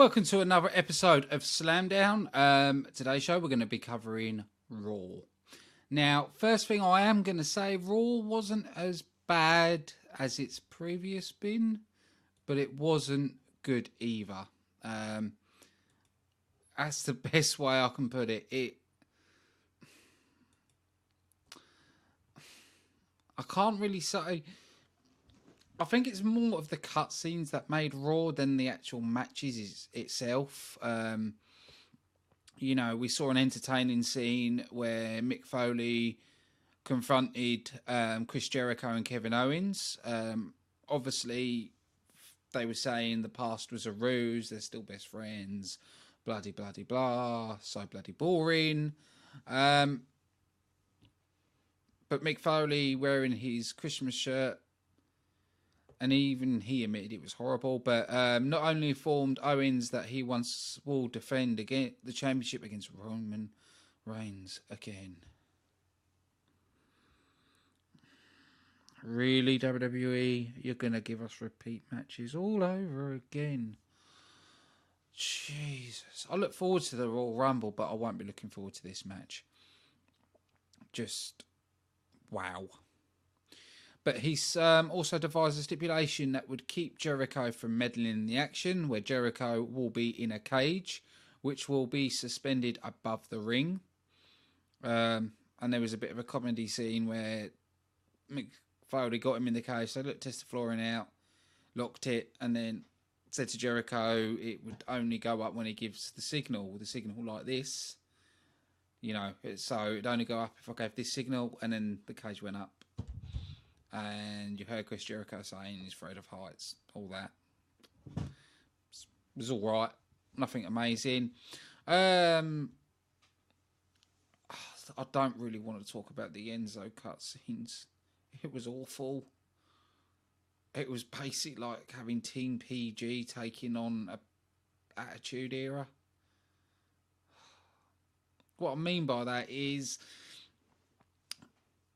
Welcome to another episode of Slamdown. Today's show we're going to be covering Raw. Now, first thing I am going to say, Raw wasn't as bad as its previous been, but it wasn't good either. That's the best way I can put it. I can't really say. I think it's more of the cutscenes that made Raw than the actual matches itself. We saw an entertaining scene where Mick Foley confronted Chris Jericho and Kevin Owens. Obviously, they were saying the past was a ruse. They're still best friends. Bloody, bloody, blah. So bloody boring. But Mick Foley wearing his Christmas shirt, and even he admitted it was horrible, but not only informed Owens that he once will defend again the championship against Roman Reigns again. Really, WWE? You're going to give us repeat matches all over again? Jesus. I look forward to the Royal Rumble, but I won't be looking forward to this match. Just, wow. But he's also devised a stipulation that would keep Jericho from meddling in the action, where Jericho will be in a cage, which will be suspended above the ring. And there was a bit of a comedy scene where Mick Foley got him in the cage, so looked test the flooring out, locked it, and then said to Jericho it would only go up when he gives the signal like this. So it'd only go up if I gave this signal, and then the cage went up. And you heard Chris Jericho saying he's afraid of heights, all that. It was all right. Nothing amazing. I don't really want to talk about the Enzo cutscenes. It was awful. It was basically like having Team PG taking on a Attitude Era. What I mean by that is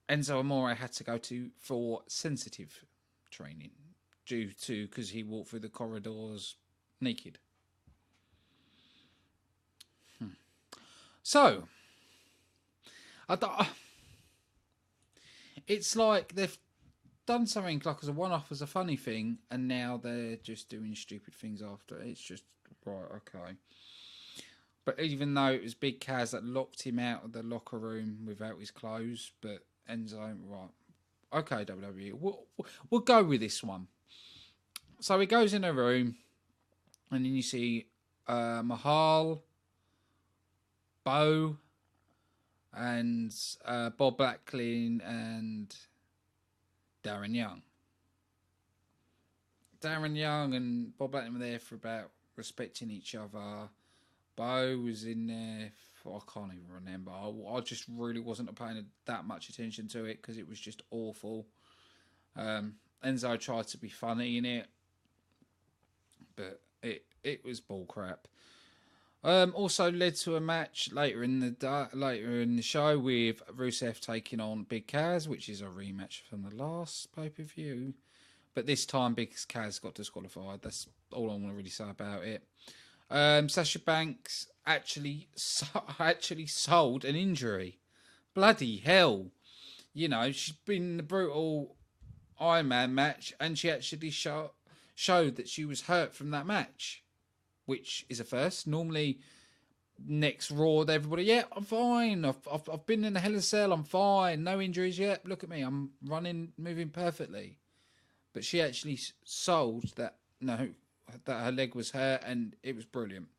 Enzo Amore had to go for sensitive training because he walked through the corridors naked. So, it's like they've done something like as a one-off, as a funny thing, and now they're just doing stupid things after. It's just, right, okay. But even though it was Big Kaz that locked him out of the locker room without his clothes, but Enzo, right. Okay, WWE. We'll go with this one. So he goes in a room, and then you see Mahal, Bo, and Bob Backlund, and Darren Young. Darren Young and Bob Backlund were there for about respecting each other. Bo was in there. I can't even remember. I just really wasn't paying that much attention to it because it was just awful. Enzo tried to be funny in it, but it was bullcrap. Also led to a match later in the show with Rusev taking on Big Kaz, which is a rematch from the last pay-per-view. But this time, Big Kaz got disqualified. That's all I want to really say about it. Sasha Banks actually sold an injury. Bloody hell. She's been in the brutal Iron Man match, and she actually showed that she was hurt from that match, which is a first. Normally, next Raw, everybody, yeah, I'm fine. I've been in a Hell in a Cell, I'm fine. No injuries yet. Look at me, I'm running, moving perfectly. But she actually sold that, no, that her leg was hurt, and it was brilliant.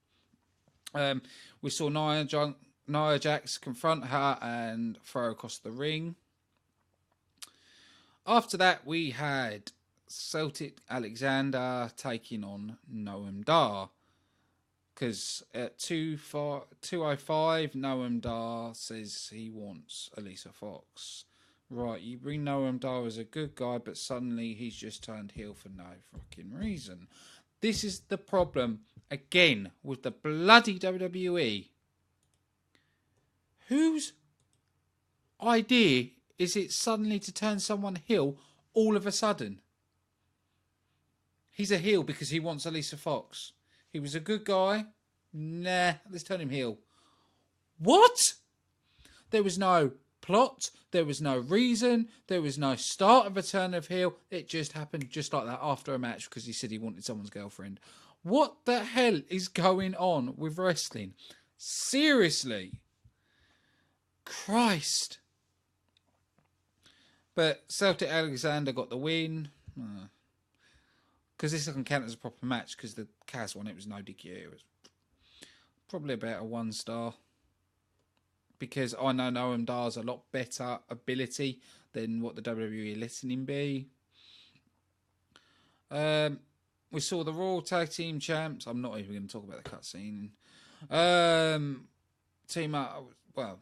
We saw Nia Jax confront her and throw across the ring. After that, we had Celtic Alexander taking on Noam Dar. Because at 2:05, Noam Dar says he wants Alicia Fox. Right, you bring Noam Dar as a good guy, but suddenly he's just turned heel for no fucking reason. This is the problem, again, with the bloody WWE. Whose idea is it suddenly to turn someone heel all of a sudden? He's a heel because he wants Alicia Fox. He was a good guy. Nah, let's turn him heel. What? There was no plot. There was no reason. There was no start of a turn of heel. It just happened just like that after a match because he said he wanted someone's girlfriend. What the hell is going on with wrestling? Seriously. Christ. But Celtic Alexander got the win. Because this doesn't count as a proper match because the Kaz one, it was no DQ. It was probably about a 1 star. Because I know Noam Dar's a lot better ability than what the WWE letting him be. We saw the Raw Tag Team Champs. I'm not even going to talk about the cutscene. Team up, well,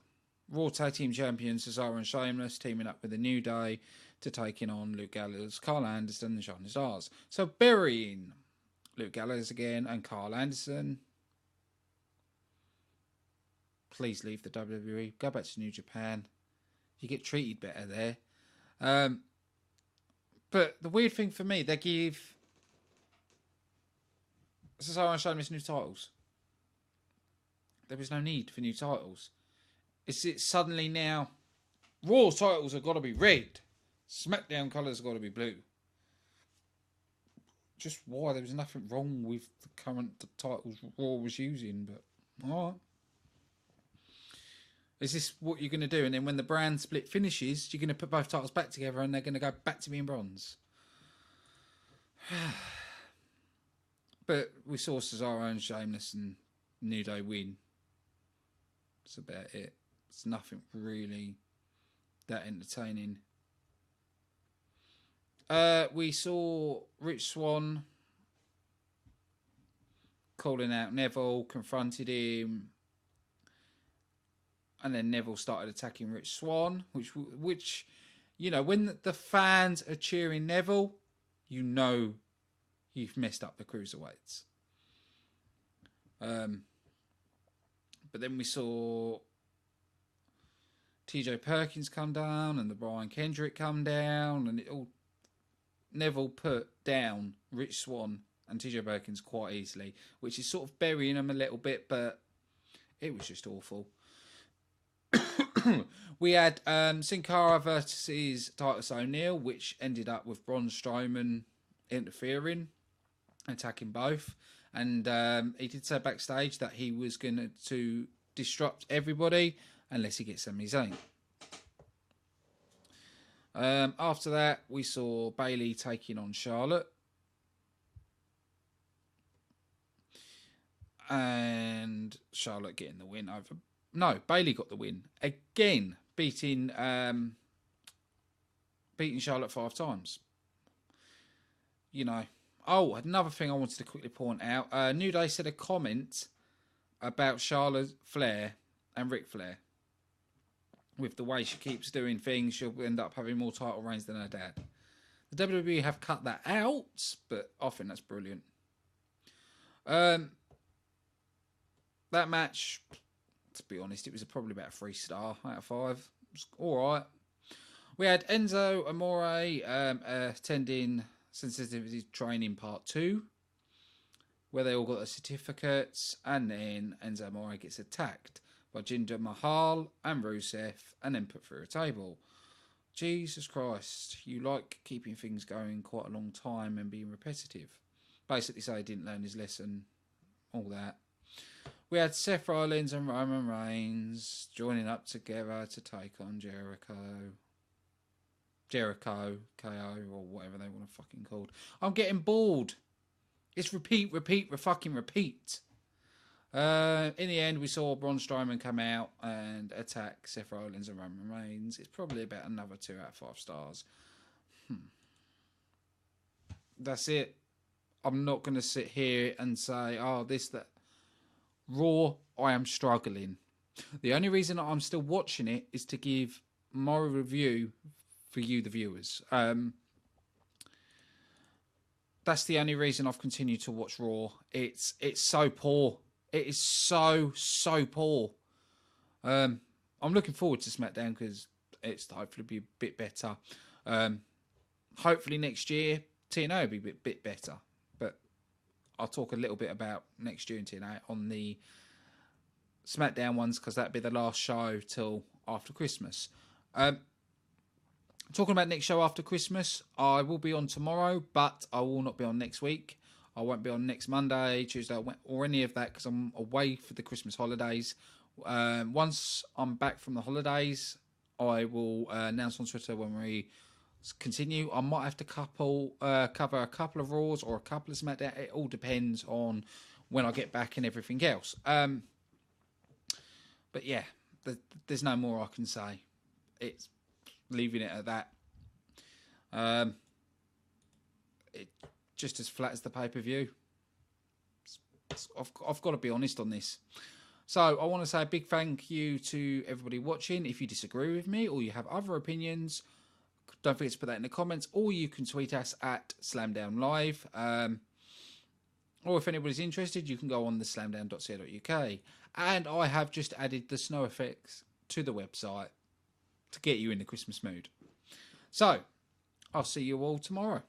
Raw Tag Team Champions Cesaro and Sheamus teaming up with the New Day to taking on Luke Gallows, Carl Anderson and Shining Stars. So burying Luke Gallows again and Carl Anderson. Please leave the WWE. Go back to New Japan. You get treated better there. But the weird thing for me, they give Cesaro and Sheamus new titles. There was no need for new titles. It's suddenly now Raw titles have got to be red. SmackDown colours have got to be blue. Just why? There was nothing wrong with the current titles Raw was using, but alright. Is this what you're going to do? And then when the brand split finishes, you're going to put both titles back together and they're going to go back to being bronze. But we saw Cesaro and Sheamus and New Day win. That's about it. It's nothing really that entertaining. We saw Rich Swan calling out Neville, confronted him. And then Neville started attacking Rich Swan, which, you know, when the fans are cheering Neville, you know you've messed up the cruiserweights. But then we saw TJ Perkins come down and the Brian Kendrick come down, and it all Neville put down Rich Swan and TJ Perkins quite easily, which is sort of burying them a little bit, but it was just awful. We had Sin Cara versus Titus O'Neil, which ended up with Braun Strowman interfering, attacking both. And he did say backstage that he was going to disrupt everybody unless he gets Sami Zayn. After that, we saw Bayley taking on Charlotte. And Charlotte getting the win over... No, Bayley got the win. Again, beating Charlotte 5 times. You know. Oh, another thing I wanted to quickly point out. New Day said a comment about Charlotte Flair and Ric Flair. With the way she keeps doing things, she'll end up having more title reigns than her dad. The WWE have cut that out, but I think that's brilliant. That match... To be honest, it was probably about a 3-star out of 5. It was alright. We had Enzo Amore attending Sensitivity Training Part 2, where they all got their certificates, and then Enzo Amore gets attacked by Jinder Mahal and Rusev, and then put through a table. Jesus Christ, you like keeping things going quite a long time and being repetitive. Basically say he didn't learn his lesson, all that. We had Seth Rollins and Roman Reigns joining up together to take on Jericho, KO, or whatever they want to fucking called. I'm getting bored. It's repeat. In the end, we saw Braun Strowman come out and attack Seth Rollins and Roman Reigns. It's probably about another 2 out of 5 stars. That's it. I'm not going to sit here and say, oh, this, that. Raw, I am struggling. The only reason I'm still watching it is to give my review for you, the viewers. That's the only reason I've continued to watch Raw. It's so poor. It is so poor. I'm looking forward to SmackDown because it's hopefully be a bit better. Hopefully next year TNA will be a bit better. But I'll talk a little bit about next year in TNA on the SmackDown ones, because that'd be the last show till after Christmas. Talking about next show after Christmas, I will be on tomorrow, but I will not be on next week. I won't be on next Monday, Tuesday, or any of that, because I'm away for the Christmas holidays. Once I'm back from the holidays, I will announce on Twitter when we continue. I might have to cover a couple of Raws or a couple of SmackDown. It all depends on when I get back and everything else. But yeah, there's no more I can say. It's leaving it at that. It just as flat as the pay-per-view. I've got to be honest on this. So I want to say a big thank you to everybody watching. If you disagree with me or you have other opinions, don't forget to put that in the comments, or you can tweet us at slamdownlive. Or if anybody's interested, you can go on the slamdown.co.uk. And I have just added the snow effects to the website to get you in the Christmas mood. So, I'll see you all tomorrow.